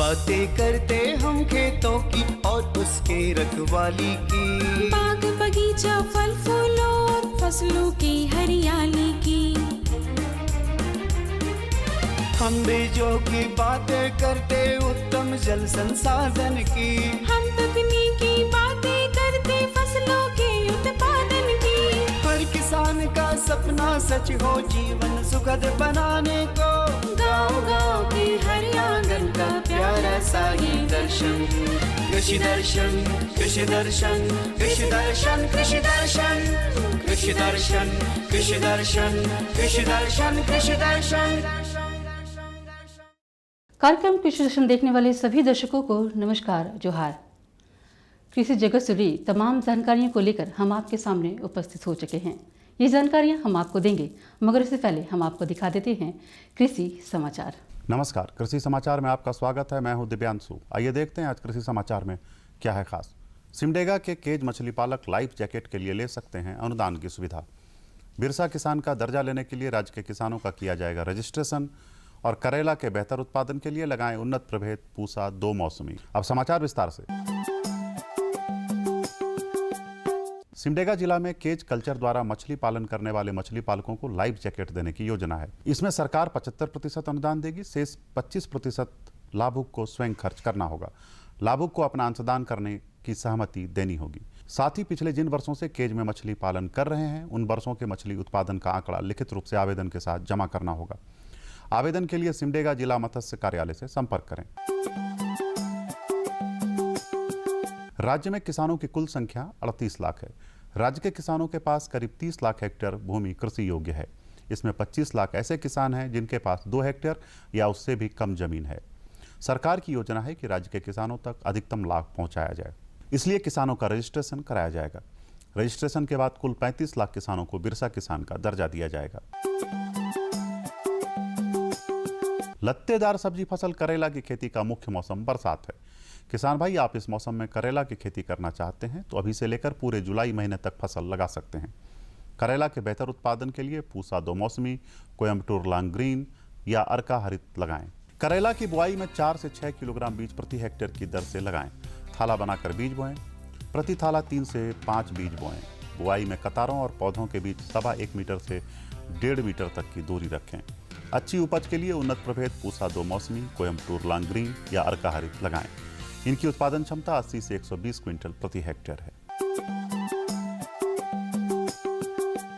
बातें करते हम खेतों की और उसके रखवाली की, बाग बगीचा फल फूलों और फसलों की हरियाली की। हम बीजों की बातें करते उत्तम जल संसाधन की, हम तकनीकी बातें करते फसलों के उत्पादन की। हर किसान का सपना सच हो जीवन सुखद बनाने को, गाँव-गाँव के हर आंगन का प्यारा सा ये दर्शन। कृषि दर्शन, कृषि दर्शन, कृषि दर्शन, कृषि दर्शन, कृषि दर्शन, कृषि दर्शन, कृषि दर्शन, कृषि दर्शन। कार्यक्रम कृषि दर्शन देखने वाले सभी दर्शकों को नमस्कार, जोहार। कृषि जगत से जुड़ी तमाम जानकारियों को लेकर हम आपके सामने उपस्थित हो चुके हैं। ये जानकारियां हम आपको देंगे, मगर इससे पहले हम आपको दिखा देते हैं कृषि समाचार। नमस्कार, कृषि समाचार में आपका स्वागत है। मैं हूं दिव्यांशु। आइए देखते हैं आज कृषि समाचार में क्या है खास। सिमडेगा के केज मछली पालक लाइफ जैकेट के लिए ले सकते हैं अनुदान की सुविधा। बिरसा किसान का दर्जा लेने के लिए राज्य के किसानों का किया जाएगा रजिस्ट्रेशन। और करेला के बेहतर उत्पादन के लिए लगाएं उन्नत प्रभेद पूसा 2 मौसमी। अब समाचार विस्तार से। सिमडेगा जिला में केज कल्चर द्वारा मछली पालन करने वाले मछली पालकों को लाइफ जैकेट देने की योजना है। इसमें सरकार 75% अनुदान देगी, शेष 25% लाभुक को स्वयं खर्च करना होगा। लाभुक को अपना अंशदान करने की सहमति देनी होगी। साथ ही पिछले जिन वर्षों से केज में मछली पालन कर रहे हैं उन वर्षों के मछली उत्पादन का आंकड़ा लिखित रूप से आवेदन के साथ जमा करना होगा। आवेदन के लिए सिमडेगा जिला मत्स्य कार्यालय से संपर्क करें। राज्य में किसानों की कुल संख्या 38 लाख है। राज्य के किसानों के पास करीब 30 लाख हेक्टेयर भूमि कृषि योग्य है। इसमें 25 लाख ऐसे किसान हैं जिनके पास 2 हेक्टेयर या उससे भी कम जमीन है। सरकार की योजना है कि राज्य के किसानों तक अधिकतम लाभ पहुंचाया जाए, इसलिए किसानों का रजिस्ट्रेशन कराया जाएगा। रजिस्ट्रेशन के बाद कुल 35 लाख किसानों को बिरसा किसान का दर्जा दिया जाएगा। लत्तेदार सब्जी फसल करेला की खेती का मुख्य मौसम बरसात है। किसान भाई, आप इस मौसम में करेला की खेती करना चाहते हैं तो अभी से लेकर पूरे जुलाई महीने तक फसल लगा सकते हैं। करेला के बेहतर उत्पादन के लिए पूसा 2 मौसमी, कोयम्बटूर लॉन्ग ग्रीन या अर्का हरित लगाएं। करेला की बुआई में 4 से 6 किलोग्राम बीज प्रति हेक्टेयर की दर से लगाएं। थाला बनाकर बीज बोएं। प्रति थाला 3 से 5 बीज बोएं। बुआई में कतारों और पौधों के बीच 1.25 मीटर से 1.5 मीटर तक की दूरी रखें। अच्छी उपज के लिए उन्नत प्रभेद पूसा 2 मौसमी, कोयम्बटूर लॉन्ग ग्रीन या अर्का हरित लगाएं। इनकी उत्पादन क्षमता 80 से 120 क्विंटल प्रति हेक्टेयर है।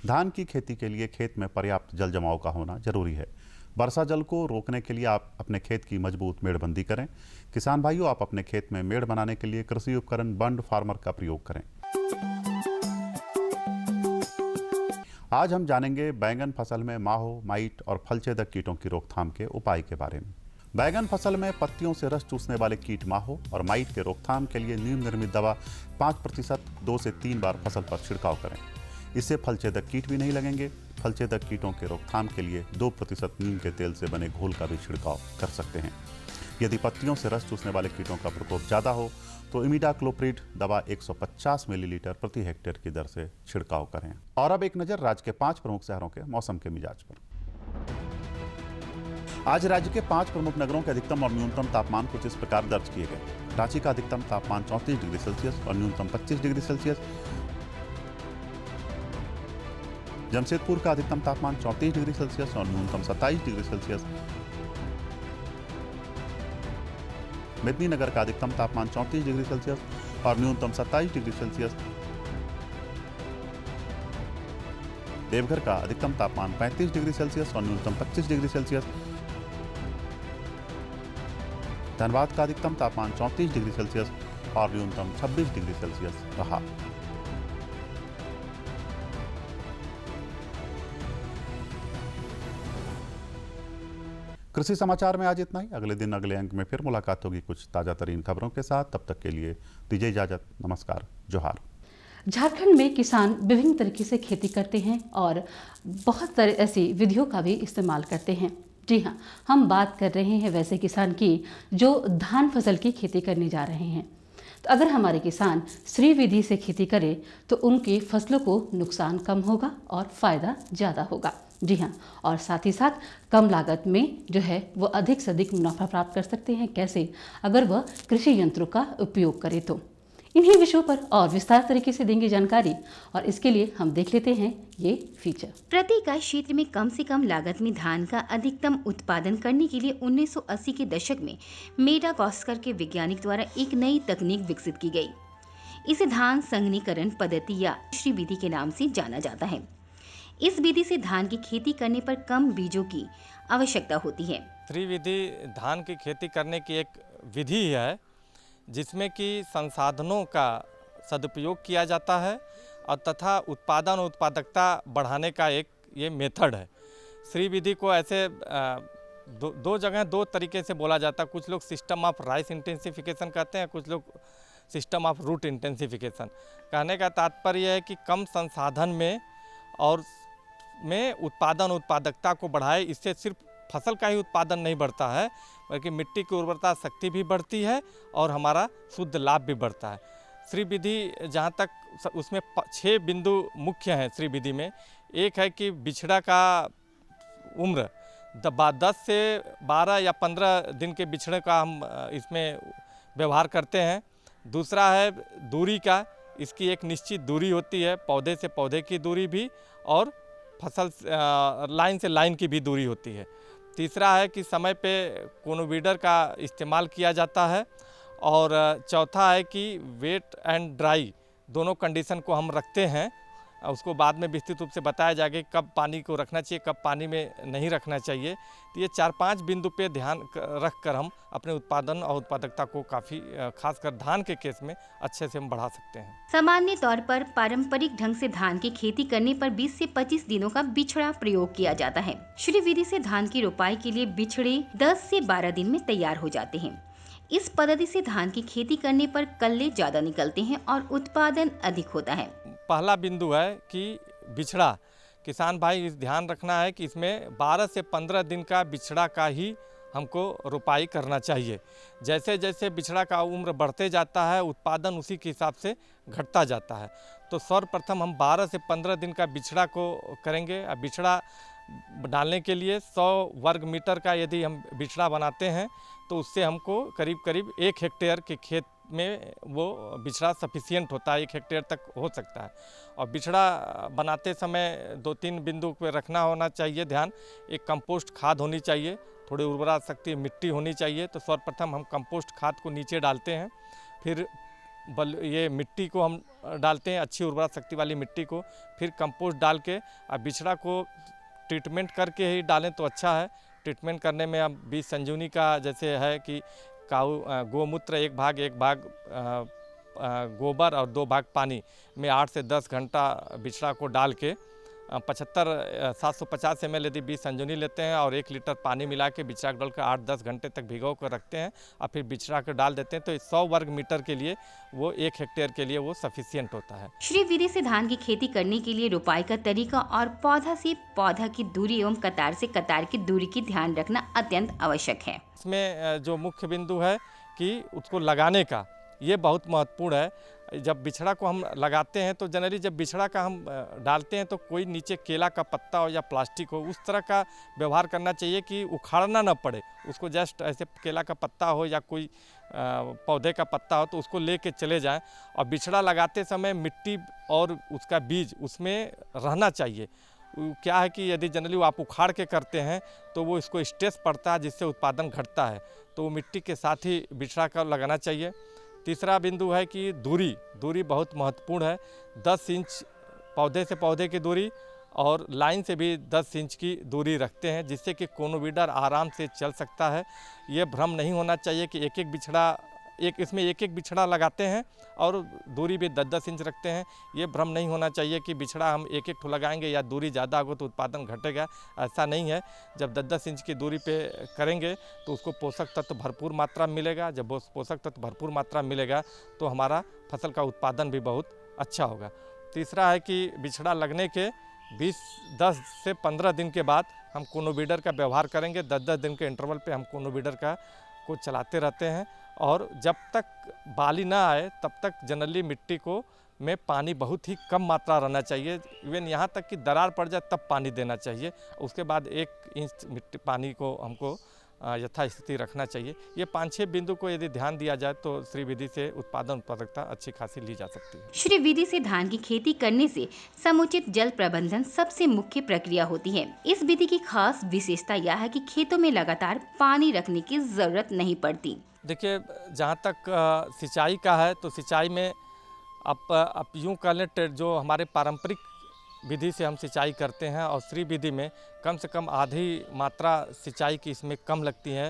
धान की खेती के लिए खेत में पर्याप्त जल जमाव का होना जरूरी है। वर्षा जल को रोकने के लिए आप अपने खेत की मजबूत मेड़बंदी करें। किसान भाइयों, आप अपने खेत में मेड़ बनाने के लिए कृषि उपकरण बंड फार्मर का प्रयोग करें। आज हम जानेंगे बैंगन फसल में माहो, माइट और फलछेदक कीटों की रोकथाम के उपाय के बारे में। बैंगन फसल में पत्तियों से रस चूसने वाले कीट माहो और माइट के रोकथाम के लिए नीम निर्मित दवा 5% 2 से 3 बार फसल पर छिड़काव करें। इससे फलछेदक कीट भी नहीं लगेंगे। फलछेदक कीटों के रोकथाम के लिए 2% नीम के तेल से बने घोल का भी छिड़काव कर सकते हैं। यदि पत्तियों से रस चूसने वाले कीटों का प्रकोप ज़्यादा हो तो इमिडाक्लोप्रिड दवा 150 मिलीलीटर प्रति हेक्टेयर की दर से छिड़काव करें। और अब एक नज़र राज्य के 5 प्रमुख शहरों के मौसम के मिजाज पर। आज राज्य के 5 प्रमुख नगरों के अधिकतम और न्यूनतम तापमान कुछ इस प्रकार दर्ज किए गए। रांची का अधिकतम तापमान 34 डिग्री सेल्सियस और न्यूनतम 25 डिग्री सेल्सियस। जमशेदपुर का अधिकतम तापमान 34 डिग्री सेल्सियस और न्यूनतम 27 डिग्री सेल्सियस। मेदिनीनगर का अधिकतम तापमान 34 डिग्री सेल्सियस और न्यूनतम 27 डिग्री सेल्सियस। देवघर का अधिकतम तापमान 35 डिग्री सेल्सियस और न्यूनतम 25 डिग्री सेल्सियस। धनबाद का अधिकतम तापमान 34 डिग्री सेल्सियस और न्यूनतम 26 डिग्री सेल्सियस रहा। कृषि समाचार में आज इतना ही। अगले दिन अगले अंक में फिर मुलाकात होगी कुछ ताजा तरीन खबरों के साथ। तब तक के लिए दीजिए इजाजत। नमस्कार, जोहार। झारखंड में किसान विभिन्न तरीके से खेती करते हैं और बहुत सारी ऐसी विधियों का भी इस्तेमाल करते हैं। जी हाँ, हम बात कर रहे हैं वैसे किसान की जो धान फसल की खेती करने जा रहे हैं। तो अगर हमारे किसान श्री विधि से खेती करें तो उनकी फसलों को नुकसान कम होगा और फायदा ज़्यादा होगा। जी हाँ, और साथ ही साथ कम लागत में जो है वो अधिक से अधिक मुनाफा प्राप्त कर सकते हैं। कैसे? अगर वह कृषि यंत्रों का उपयोग करें तो। इन्हीं विषयों पर और विस्तार तरीके से देंगे जानकारी, और इसके लिए हम देख लेते हैं ये फीचर। प्रति इकाई क्षेत्र में कम से कम लागत में धान का अधिकतम उत्पादन करने के लिए 1980 के दशक में मेडागास्कर के वैज्ञानिक द्वारा एक नई तकनीक विकसित की गई। इसे धान संघनीकरण पद्धति या श्री विधि के नाम से जाना जाता है। इस विधि से धान की खेती करने पर कम बीजों की आवश्यकता होती है। श्री विधि धान की खेती करने की एक विधि है जिसमें कि संसाधनों का सदुपयोग किया जाता है और तथा उत्पादन और उत्पादकता बढ़ाने का एक ये मेथड है। श्री विधि को ऐसे दो जगह दो तरीके से बोला जाता है। कुछ लोग सिस्टम ऑफ राइस इंटेंसिफिकेशन कहते हैं, कुछ लोग सिस्टम ऑफ रूट इंटेंसिफिकेशन। कहने का तात्पर्य है कि कम संसाधन में और में उत्पादन उत्पादकता को बढ़ाए। इससे सिर्फ फसल का ही उत्पादन नहीं बढ़ता है बल्कि मिट्टी की उर्वरता शक्ति भी बढ़ती है और हमारा शुद्ध लाभ भी बढ़ता है। श्री विधि जहाँ तक उसमें 6 बिंदु मुख्य हैं श्री विधि में। एक है कि बिछड़ा का उम्र 10 से 12 या 15 दिन के बिछड़े का हम इसमें व्यवहार करते हैं। दूसरा है दूरी का, इसकी एक निश्चित दूरी होती है, पौधे से पौधे की दूरी भी और फसल लाइन से लाइन की भी दूरी होती है। तीसरा है कि समय पे कोनोवीडर का इस्तेमाल किया जाता है। और चौथा है कि वेट एंड ड्राई दोनों कंडीशन को हम रखते हैं। उसको बाद में विस्तृत रूप से बताया जाएगा कि कब पानी को रखना चाहिए, कब पानी में नहीं रखना चाहिए। तो ये 4-5 बिंदु पे ध्यान रख कर हम अपने उत्पादन और उत्पादकता को काफ़ी खासकर धान के केस में अच्छे से हम बढ़ा सकते हैं। सामान्य तौर पर पारंपरिक ढंग से धान की खेती करने पर 20 से 25 दिनों का बिछड़ा प्रयोग किया जाता है। श्री विधि से धान की रोपाई के लिए बिछड़े 10 से 12 दिन में तैयार हो जाते हैं। इस पद्धति से धान की खेती करने पर कल्ले ज्यादा निकलते हैं और उत्पादन अधिक होता है। पहला बिंदु है कि बिछड़ा, किसान भाई इस ध्यान रखना है कि इसमें 12 से 15 दिन का बिछड़ा का ही हमको रोपाई करना चाहिए। जैसे जैसे बिछड़ा का उम्र बढ़ते जाता है उत्पादन उसी के हिसाब से घटता जाता है। तो सर्वप्रथम हम 12 से 15 दिन का बिछड़ा को करेंगे। अब बिछड़ा डालने के लिए 100 वर्ग मीटर का यदि हम बिछड़ा बनाते हैं तो उससे हमको करीब करीब 1 हेक्टेयर के खेत में वो बिछड़ा सफिशिएंट होता है, 1 हेक्टेयर तक हो सकता है। और बिछड़ा बनाते समय 2-3 बिंदु पे रखना होना चाहिए ध्यान। एक कंपोस्ट खाद होनी चाहिए, थोड़ी उर्वरा शक्ति मिट्टी होनी चाहिए। तो सर्वप्रथम हम कंपोस्ट खाद को नीचे डालते हैं, फिर ये मिट्टी को हम डालते हैं, अच्छी उर्वरा शक्ति वाली मिट्टी को, फिर कंपोस्ट डाल के अब बिछड़ा को ट्रीटमेंट करके ही डालें तो अच्छा है। ट्रीटमेंट करने में अब बीज संजीवनी का जैसे है कि गोमूत्र 1 भाग गोबर और 2 भाग पानी में 8 से 10 घंटा बिछड़ा को डाल के 750 ml यदि बीज संजीवनी लेते हैं और 1 लीटर पानी मिला के बिछड़ा को डालकर 8-10 घंटे तक भिगो कर रखते हैं और फिर बिछड़ा को डाल देते हैं तो 100 वर्ग मीटर के लिए वो 1 हेक्टेयर के लिए वो सफिशिएंट होता है। श्री विधि से धान की खेती करने के लिए रोपाई का तरीका और पौधा से पौधा की दूरी एवं कतार से कतार की दूरी की ध्यान रखना अत्यंत आवश्यक है। इसमें जो मुख्य बिंदु है कि उसको लगाने का ये बहुत महत्वपूर्ण है। जब बिछड़ा को हम लगाते हैं तो जनरली जब बिछड़ा का हम डालते हैं तो कोई नीचे केला का पत्ता हो या प्लास्टिक हो उस तरह का व्यवहार करना चाहिए कि उखाड़ना ना पड़े उसको। जस्ट ऐसे केला का पत्ता हो या कोई पौधे का पत्ता हो तो उसको लेके चले जाएं। और बिछड़ा लगाते समय मिट्टी और उसका बीज उसमें रहना चाहिए। क्या है कि यदि जनरली आप उखाड़ के करते हैं तो वो इसको स्ट्रेस पड़ता है जिससे उत्पादन घटता है। तो वो मिट्टी के साथ ही बिछड़ा का लगाना चाहिए। तीसरा बिंदु है कि दूरी बहुत महत्वपूर्ण है। 10 इंच पौधे से पौधे की दूरी और लाइन से भी 10 इंच की दूरी रखते हैं जिससे कि कोनोवीडर आराम से चल सकता है। ये भ्रम नहीं होना चाहिए कि इसमें एक एक बिछड़ा लगाते हैं और दूरी भी 10-10 इंच रखते हैं। ये भ्रम नहीं होना चाहिए कि बिछड़ा हम एक ठो लगाएंगे या दूरी ज़्यादा होगा तो उत्पादन घटेगा, ऐसा नहीं है। जब 10-10 इंच की दूरी पे करेंगे तो उसको पोषक तत्व भरपूर मात्रा में मिलेगा। जब वो पोषक तत्व भरपूर मात्रा में मिलेगा तो हमारा फसल का उत्पादन भी बहुत अच्छा होगा। तीसरा है कि बिछड़ा लगने के 10 से 15 दिन के बाद हम कोनोवीडर का व्यवहार करेंगे। 10-10 दिन के इंटरवल पे हम कोनोवीडर को चलाते रहते हैं और जब तक बाली ना आए तब तक जनरली मिट्टी को में पानी बहुत ही कम मात्रा रहना चाहिए। इवन यहाँ तक कि दरार पड़ जाए तब पानी देना चाहिए। उसके बाद 1 इंच मिट्टी पानी को हमको यथास्थिति रखना चाहिए। ये 5-6 बिंदु को यदि ध्यान दिया जाए तो श्री विधि से उत्पादकता अच्छी खासी ली जा सकती है। श्री विधि से धान की खेती करने से समुचित जल प्रबंधन सबसे मुख्य प्रक्रिया होती है। इस विधि की खास विशेषता यह है कि खेतों में लगातार पानी रखने की जरूरत नहीं पड़ती। देखिए, जहाँ तक सिंचाई का है तो सिंचाई में आप यूँ कह लें जो हमारे पारंपरिक विधि से हम सिंचाई करते हैं और श्री विधि में कम से कम आधी मात्रा सिंचाई की इसमें कम लगती है।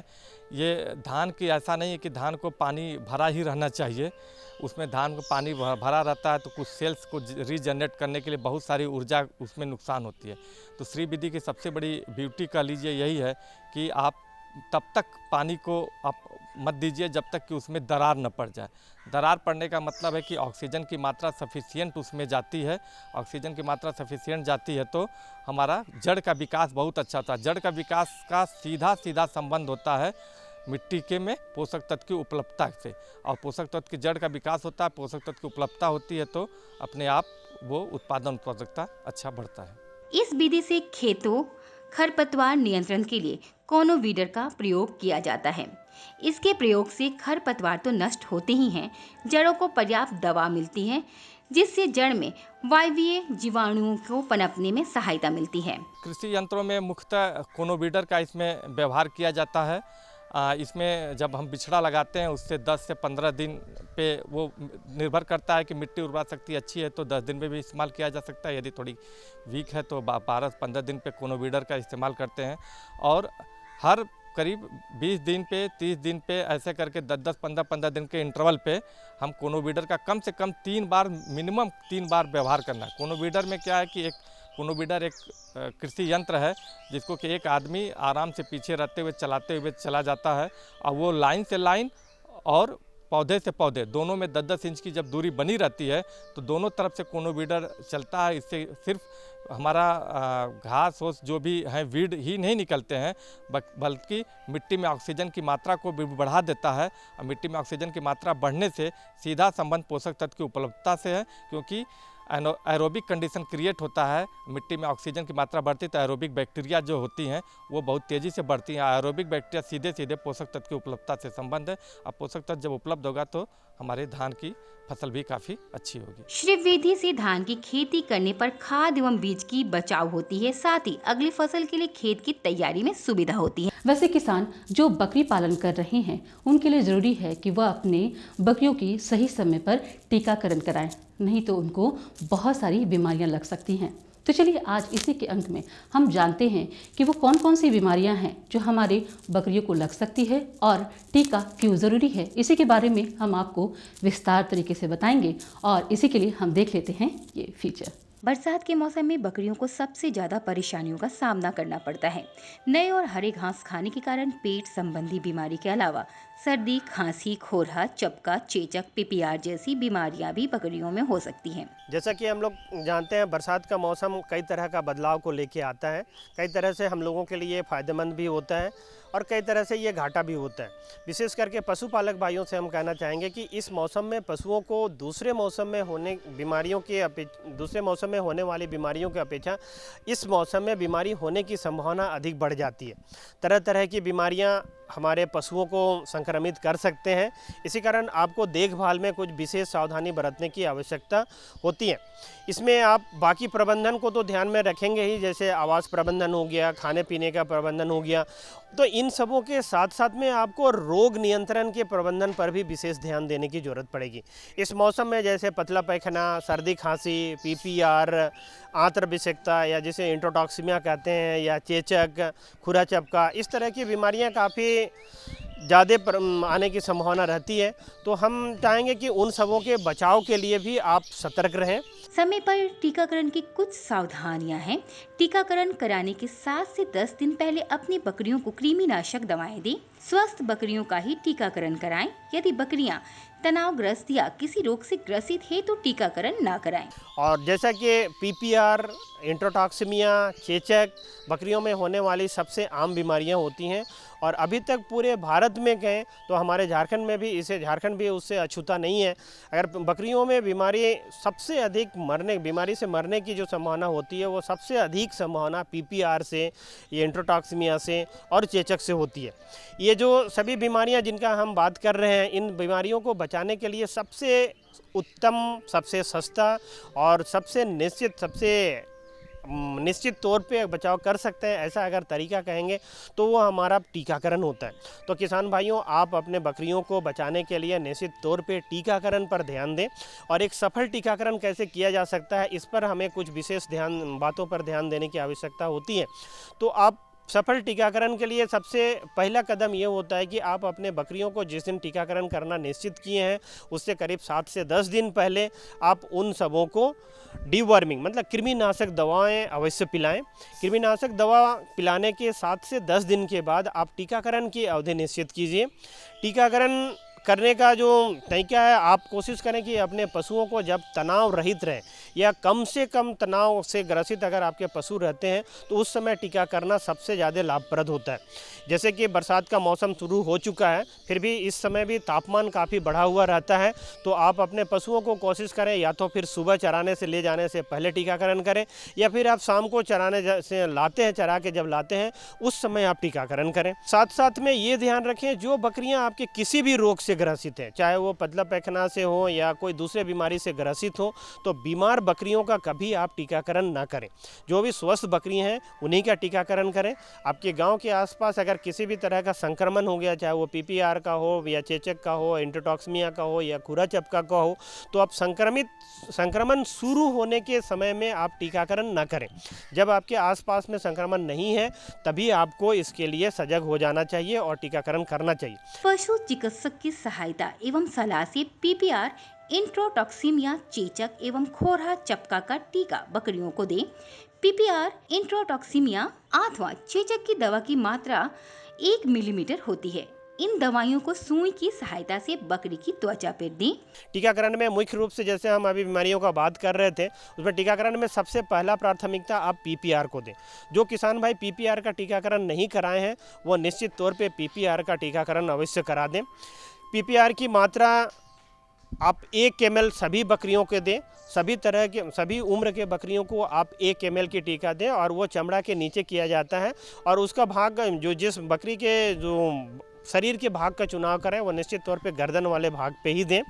ये धान की ऐसा नहीं है कि धान को पानी भरा ही रहना चाहिए, उसमें धान को पानी भरा रहता है तो कुछ सेल्स को रीजनरेट करने के लिए बहुत सारी ऊर्जा उसमें नुकसान होती है। तो श्री विधि की सबसे बड़ी ब्यूटी कह लीजिए यही है कि आप तब तक पानी को आप मत दीजिए जब तक कि उसमें दरार न पड़ जाए। दरार पड़ने का मतलब है कि ऑक्सीजन की मात्रा सफिशिएंट उसमें जाती है। ऑक्सीजन की मात्रा सफिशिएंट जाती है तो हमारा जड़ का विकास बहुत अच्छा होता है। जड़ का विकास का सीधा संबंध होता है मिट्टी के में पोषक तत्व की उपलब्धता से, और पोषक तत्व की जड़ का विकास होता है, पोषक तत्व की उपलब्धता होती है तो अपने आप वो उत्पादकता अच्छा बढ़ता है। इस विधि से खेतों खरपतवार नियंत्रण के लिए कोनो वीडर का प्रयोग किया जाता है। इसके प्रयोग से खरपतवार तो नष्ट होते ही हैं, जड़ों को पर्याप्त दवा मिलती है जिससे जड़ में वायवीय जीवाणुओं को पनपने में सहायता मिलती है। कृषि यंत्रों में मुख्यतः कोनो वीडर का इसमें व्यवहार किया जाता है। इसमें जब हम बिछड़ा लगाते हैं उससे 10 से 15 दिन पे वो निर्भर करता है कि मिट्टी उर्वरा शक्ति अच्छी है तो 10 दिन में भी इस्तेमाल किया जा सकता है। यदि थोड़ी वीक है तो 12 से 15 दिन पे कोनो वीडर का इस्तेमाल करते हैं। और हर करीब 20 दिन पे 30 दिन पे ऐसे करके 10-10 15-15 दिन के इंटरवल पे हम कोनो वीडर का कम से कम 3 बार मिनिमम 3 बार व्यवहार करना है। कोनो वीडर में क्या है कि कोनो वीडर एक कृषि यंत्र है जिसको कि एक आदमी आराम से पीछे रहते हुए चलाते हुए चला जाता है और वो लाइन से लाइन और पौधे से पौधे दोनों में 10-10 इंच की जब दूरी बनी रहती है तो दोनों तरफ से कोनो वीडर चलता है। इससे सिर्फ हमारा घास ओस जो भी है वीड ही नहीं निकलते हैं बल्कि मिट्टी में ऑक्सीजन की मात्रा को भी बढ़ा देता है। और मिट्टी में ऑक्सीजन की मात्रा बढ़ने से सीधा संबंध पोषक तत्व की उपलब्धता से है, क्योंकि एरोबिक कंडीशन क्रिएट होता है। मिट्टी में ऑक्सीजन की मात्रा बढ़ती तो एरोबिक बैक्टीरिया जो होती हैं वो बहुत तेज़ी से बढ़ती हैं। एरोबिक बैक्टीरिया सीधे पोषक तत्व की उपलब्धता से संबंध है। अब पोषक तत्व जब उपलब्ध होगा तो हमारे धान की फसल भी काफ़ी अच्छी होगी। श्री विधि से धान की खेती करने पर खाद एवं बीज की बचाव होती है, साथ ही अगली फसल के लिए खेत की तैयारी में सुविधा होती है। वैसे किसान जो बकरी पालन कर रहे हैं उनके लिए ज़रूरी है कि वह अपने बकरियों की सही समय पर टीकाकरण कराएं, नहीं तो उनको बहुत सारी बीमारियां लग सकती हैं। तो चलिए आज इसी के अंक में हम जानते हैं कि वो कौन कौन सी बीमारियां हैं जो हमारे बकरियों को लग सकती है और टीका क्यों ज़रूरी है। इसी के बारे में हम आपको विस्तार तरीके से बताएंगे और इसी के लिए हम देख लेते हैं ये फीचर। बरसात के मौसम में बकरियों को सबसे ज्यादा परेशानियों का सामना करना पड़ता है। नए और हरे घास खाने के कारण पेट संबंधी बीमारी के अलावा सर्दी, खांसी, खोरहा, चपका, चेचक, पीपीआर जैसी बीमारियां भी बकरियों में हो सकती हैं। जैसा कि हम लोग जानते हैं बरसात का मौसम कई तरह का बदलाव को लेके आता है। कई तरह से हम लोगों के लिए फ़ायदेमंद भी होता है और कई तरह से ये घाटा भी होता है। विशेष करके पशुपालक भाइयों से हम कहना चाहेंगे कि इस मौसम में पशुओं को दूसरे मौसम में होने वाली बीमारियों की अपेक्षा इस मौसम में बीमारी होने की संभावना अधिक बढ़ जाती है। तरह तरह की बीमारियां हमारे पशुओं को संक्रमित कर सकते हैं। इसी कारण आपको देखभाल में कुछ विशेष सावधानी बरतने की आवश्यकता होती है। इसमें आप बाकी प्रबंधन को तो ध्यान में रखेंगे ही, जैसे आवास प्रबंधन हो गया, खाने पीने का प्रबंधन हो गया, तो इन सबों के साथ साथ में आपको रोग नियंत्रण के प्रबंधन पर भी विशेष ध्यान देने की ज़रूरत पड़ेगी। इस मौसम में जैसे पतला पैखाना, सर्दी खांसी, पीपीआर, आंत्र विषेकता या जिसे इंट्रोटॉक्सिमिया कहते हैं, या चेचक, खुरा चपका, इस तरह की बीमारियां काफ़ी ज़्यादा आने की संभावना रहती है। तो हम चाहेंगे कि उन सबों के बचाव के लिए भी आप सतर्क रहें। समय पर टीकाकरण की कुछ सावधानियां हैं। टीकाकरण कराने के 7 से 10 दिन पहले अपनी बकरियों को कृमिनाशक दवाएं दें। स्वस्थ बकरियों का ही टीकाकरण कराएं। यदि बकरियां तनावग्रस्त या किसी रोग से ग्रसित है तो टीकाकरण ना कराएं। और जैसा कि पीपीआर, इंट्रोटॉक्सिमिया, चेचक बकरियों में होने वाली सबसे आम बीमारियां होती हैं और अभी तक पूरे भारत भारत में कहें तो हमारे झारखंड में भी झारखंड भी उससे अछूता नहीं है। अगर बकरियों में बीमारी से मरने की जो संभावना होती है वो सबसे अधिक संभावना PPR से, ये इंट्रोटॉक्सिमिया से और चेचक से होती है। ये जो सभी बीमारियां जिनका हम बात कर रहे हैं, इन बीमारियों को बचाने के लिए सबसे उत्तम, सबसे सस्ता और सबसे निश्चित तौर पे बचाव कर सकते हैं, ऐसा अगर तरीका कहेंगे तो वो हमारा टीकाकरण होता है। तो किसान भाइयों, आप अपने बकरियों को बचाने के लिए निश्चित तौर पे टीकाकरण पर ध्यान दें। और एक सफल टीकाकरण कैसे किया जा सकता है, इस पर हमें कुछ विशेष बातों पर ध्यान देने की आवश्यकता होती है। तो आप सफल टीकाकरण के लिए सबसे पहला कदम ये होता है कि आप अपने बकरियों को जिस दिन टीकाकरण करना निश्चित किए हैं उससे करीब 7 से 10 दिन पहले आप उन सबों को डीवर्मिंग मतलब कृमिनाशक दवाएं अवश्य पिलाएं। कृमिनाशक दवा पिलाने के 7 से 10 दिन के बाद आप टीकाकरण की अवधि निश्चित कीजिए। टीकाकरण करने का जो तरीका है, आप कोशिश करें कि अपने पशुओं को जब तनाव रहित रहें या कम से कम तनाव से ग्रसित अगर आपके पशु रहते हैं तो उस समय टीका करना सबसे ज़्यादा लाभप्रद होता है। जैसे कि बरसात का मौसम शुरू हो चुका है, फिर भी इस समय भी तापमान काफ़ी बढ़ा हुआ रहता है, तो आप अपने पशुओं को कोशिश करें या तो फिर सुबह चराने से ले जाने से पहले टीकाकरण करें या फिर आप शाम को चराने से लाते हैं, चरा के जब लाते हैं उस समय आप टीकाकरण करें। साथ साथ में ये ध्यान रखें, जो बकरियाँ आपके किसी भी रोग से ग्रसित है, चाहे वो पतला पैखाना से हो या कोई दूसरे बीमारी से ग्रसित हो, तो बीमार बकरियों का कभी आप टीकाकरण ना करें। जो भी स्वस्थ बकरियां हैं उन्हीं का टीकाकरण करें। आपके गांव के आसपास अगर किसी भी तरह का संक्रमण हो गया, चाहे वो PPR का हो या चेचक का हो, इंट्रोटॉक्सिमिया का हो या खुरा चपका का हो, तो आप संक्रमण शुरू होने के समय में आप टीकाकरण ना करें। जब आपके आसपास में संक्रमण नहीं है तभी आपको इसके लिए सजग हो जाना चाहिए और टीकाकरण करना चाहिए। पशु चिकित्सक की सहायता एवं सलाह से PPR, इंट्रोटॉक्सिमिया, चेचक एवं खोरा चपका का टीका बकरियों को दें। PPR, इंट्रोटॉक्सिमिया अथवा चेचक की दवा की मात्रा 1 मिलीमीटर होती है। इन दवाइयों को सुई की सहायता से बकरी की त्वचा पर दें। टीकाकरण में मुख्य रूप से जैसे हम अभी बीमारियों का बात कर रहे थे, उसमें टीकाकरण में सबसे पहला प्राथमिकता आप PPR को दें। जो किसान भाई PPR का टीकाकरण नहीं कराए हैं वो निश्चित तौर पे PPR का टीकाकरण अवश्य करा दें। PPR की मात्रा आप 1 ml सभी बकरियों के दें। सभी उम्र के बकरियों को आप 1 ml की टीका दें और वो चमड़ा के नीचे किया जाता है और उसका भाग जो जिस बकरी के जो शरीर के भाग का चुनाव करें वो निश्चित तौर पे गर्दन वाले भाग पे ही दें।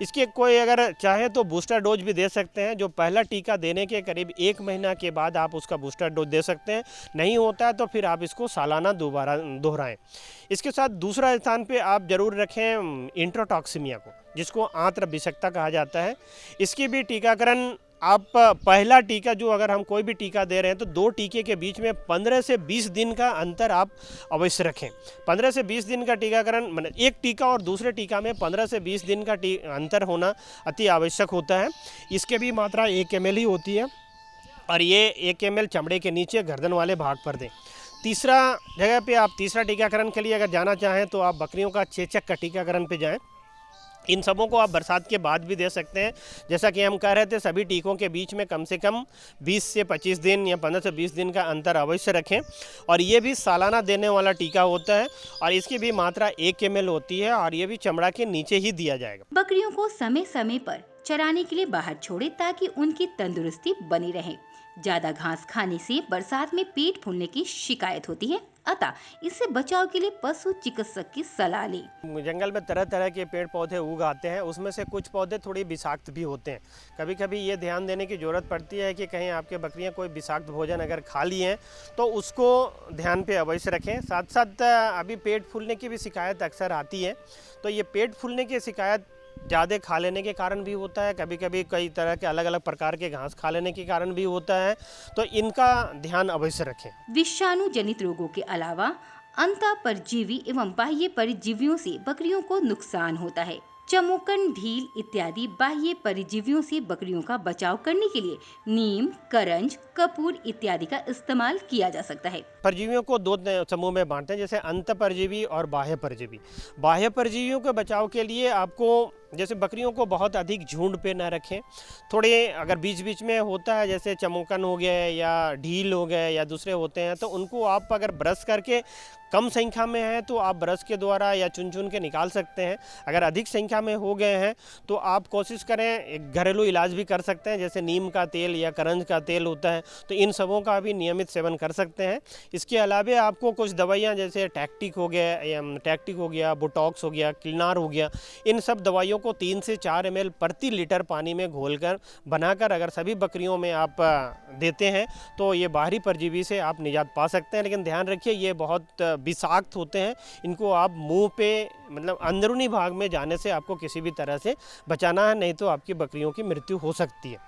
इसके कोई अगर चाहे तो बूस्टर डोज भी दे सकते हैं। जो पहला टीका देने के करीब 1 महीना के बाद आप उसका बूस्टर डोज दे सकते हैं। नहीं होता है तो फिर आप इसको सालाना दोबारा दोहराएं। इसके साथ दूसरा स्थान पे आप जरूर रखें इंट्रोटॉक्सिमिया को, जिसको आंत्र विषाक्तता कहा जाता है। इसकी भी टीकाकरण आप पहला टीका जो अगर हम कोई भी टीका दे रहे हैं तो 2 टीके के बीच में 15 से 20 दिन का अंतर आप अवश्य रखें। 15 से 20 दिन का टीकाकरण मतलब एक टीका और दूसरे टीका में 15 से 20 दिन का अंतर होना अति आवश्यक होता है। इसके भी मात्रा 1 ml ही होती है और ये 1 ml चमड़े के नीचे गर्दन वाले भाग पर दें। तीसरा जगह पे आप तीसरा टीकाकरण के लिए अगर जाना चाहें तो आप बकरियों का चेचक का टीकाकरण पे जाएं। इन सबों को आप बरसात के बाद भी दे सकते हैं। जैसा कि हम कह रहे थे, सभी टीकों के बीच में कम से कम 20 से 25 दिन या 15 से 20 दिन का अंतर अवश्य रखें और ये भी सालाना देने वाला टीका होता है और इसकी भी मात्रा 1 ml होती है और ये भी चमड़ा के नीचे ही दिया जाएगा। बकरियों को समय समय पर चराने के लिए बाहर छोड़ें ताकि उनकी तंदुरुस्ती बनी रहे। ज्यादा घास खाने से बरसात में पेट फूलने की शिकायत होती है, अतः इससे बचाव के लिए पशु चिकित्सक की सलाह लें। जंगल में तरह तरह के पेड़ पौधे उग आते हैं, उसमें से कुछ पौधे थोड़ी विषाक्त भी होते हैं। कभी कभी ये ध्यान देने की ज़रूरत पड़ती है कि कहीं आपके बकरियां कोई विषाक्त भोजन अगर खा ली हैं तो उसको ध्यान पे अवश्य रखें। साथ साथ अभी पेट फूलने की भी शिकायत अक्सर आती है, तो ये पेट फूलने की शिकायत ज़्यादा खा लेने के कारण भी होता है, कभी कभी कई तरह के अलग अलग प्रकार के घास खा लेने के कारण भी होता है, तो इनका ध्यान अवश्य रखें। विषाणु जनित रोगों के अलावा अंतः परजीवी एवं बाह्य परजीवियों से बकरियों को नुकसान होता है। चमोकन, ढील इत्यादि बाह्य परजीवियों से बकरियों का बचाव करने के लिए नीम, करंज, कपूर इत्यादि का इस्तेमाल किया जा सकता है। परजीवियों को 2 समूह में बांटते हैं, जैसे अंत परजीवी और बाह्य परजीवी। बाह्य परजीवियों के बचाव के लिए आपको जैसे बकरियों को बहुत अधिक झुंड पे ना रखें। थोड़े अगर बीच बीच में होता है, जैसे चमोकन हो गए या ढील हो गए या दूसरे होते हैं, तो उनको आप अगर ब्रश करके, कम संख्या में है तो आप ब्रश के द्वारा या चुन चुन के निकाल सकते हैं। अगर अधिक संख्या में हो गए हैं तो आप कोशिश करें, एक घरेलू इलाज भी कर सकते हैं, जैसे नीम का तेल या करंज का तेल होता है, तो इन सबों का भी नियमित सेवन कर सकते हैं। इसके अलावा आपको कुछ दवाइयाँ जैसे टैक्टिक हो गया, बोटॉक्स हो गया, क्लिनार हो गया, इन सब दवाइयों को 3 से 4 ml प्रति लीटर पानी में घोलकर बनाकर अगर सभी बकरियों में आप देते हैं तो ये बाहरी परजीवी से आप निजात पा सकते हैं। लेकिन ध्यान रखिए, ये बहुत विषाक्त होते हैं, इनको आप मुंह पे मतलब अंदरूनी भाग में जाने से आपको किसी भी तरह से बचाना है, नहीं तो आपकी बकरियों की मृत्यु हो सकती है।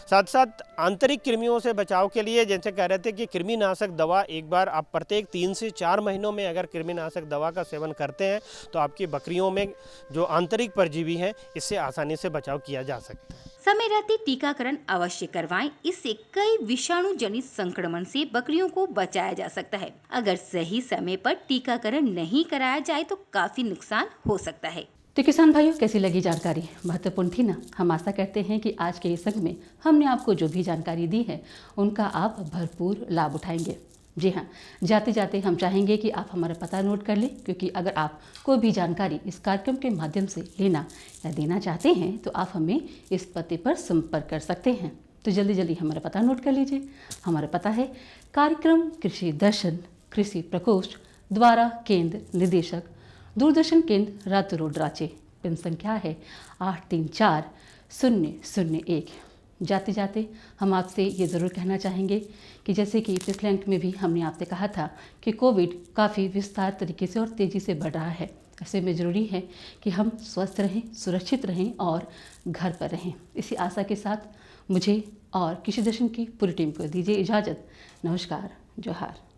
साथ साथ आंतरिक कृमियों से बचाव के लिए जैसे कह रहे थे कि कृमिनाशक दवा एक बार आप प्रत्येक 3 से 4 महीनों में अगर कृमिनाशक दवा का सेवन करते हैं तो आपकी बकरियों में जो आंतरिक परजीवी हैं इससे आसानी से बचाव किया जा सकता है। समय रहते टीकाकरण अवश्य करवाएं, इससे कई विषाणु जनित संक्रमण से बकरियों को बचाया जा सकता है। अगर सही समय पर टीकाकरण नहीं कराया जाए तो काफी नुकसान हो सकता है। तो किसान भाइयों, कैसी लगी जानकारी? महत्वपूर्ण थी ना? हम आशा करते हैं कि आज के इस अंक में हमने आपको जो भी जानकारी दी है उनका आप भरपूर लाभ उठाएंगे। जी हाँ, जाते जाते हम चाहेंगे कि आप हमारा पता नोट कर लें, क्योंकि अगर आप कोई भी जानकारी इस कार्यक्रम के माध्यम से लेना या देना चाहते हैं तो आप हमें इस पते पर संपर्क कर सकते हैं। तो जल्दी जल्दी हमारा पता नोट कर लीजिए। हमारा पता है कार्यक्रम कृषि दर्शन, कृषि प्रकोष्ठ, द्वारा केंद्र निदेशक, दूरदर्शन केंद्र, रातू रोड, रांची। पिन संख्या है 834001। जाते जाते हम आपसे ये ज़रूर कहना चाहेंगे कि जैसे कि पिछले अंक में भी हमने आपसे कहा था कि कोविड काफ़ी विस्तार तरीके से और तेज़ी से बढ़ रहा है। ऐसे में ज़रूरी है कि हम स्वस्थ रहें, सुरक्षित रहें और घर पर रहें। इसी आशा के साथ मुझे और कृषि दर्शन की पूरी टीम को दीजिए इजाज़त। नमस्कार, जोहार।